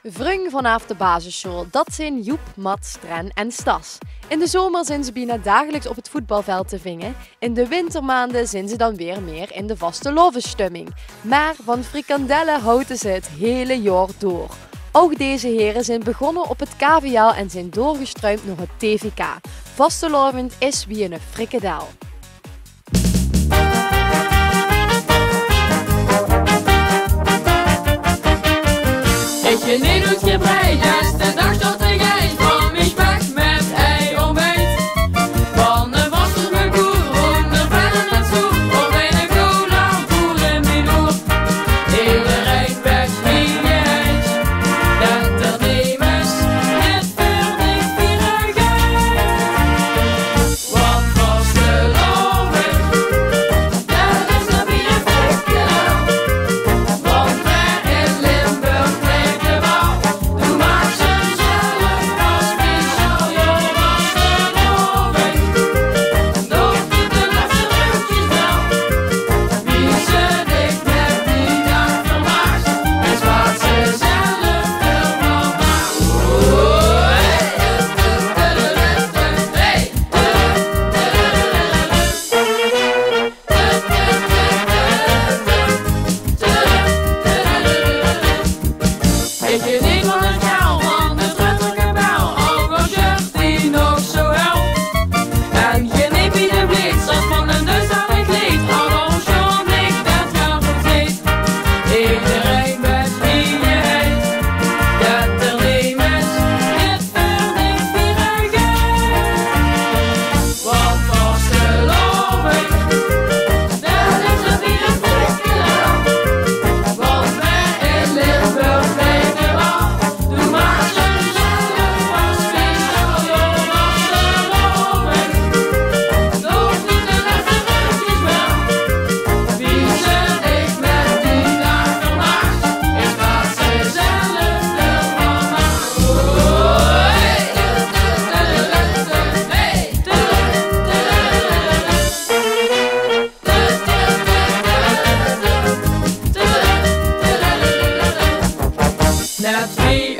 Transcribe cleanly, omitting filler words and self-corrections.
Vrung vanaf de basisschool, dat zijn Joep, Mats, Stren en Stas. In de zomer zijn ze bijna dagelijks op het voetbalveld te vingen. In de wintermaanden zijn ze dan weer meer in de vaste lovenstemming. Maar van frikandellen houden ze het hele jaar door. Ook deze heren zijn begonnen op het KVL en zijn doorgestruimd naar het TVK. Vastelovend is wie een frikandel. Je nedoetje bij, dat is de dag tot de geit van mijn spek met ei ontbijt. Van de was op mijn koer, onder verder met soep, op een cola voer in mijn oor. Iedereen werd vliegheid, dat er nemens het verdicht vieren gaat. Want vastelovend, dat is nog weer een frikandel. Want wij in Limburg ik je niet van het gauw van de truttelijke bel, ook al zucht die nog zo helpt. En je neemt niet de blitz als van een dusdanig lied, al zo'n blik dat gaat op zit. Iedereen weet wie je heet, dat er nemens het verdicht vieren gaat. Want vastelovend, dat is nog weer een frikandel. Want wij in Limburg weten wel, doe maar zo zelf als speciaal, joh, vastelovend. Doe niet de laatste rukjes wel. Wie ze dicht met die dag vermaakt, is wat ze zelf ervan maakt. Net wie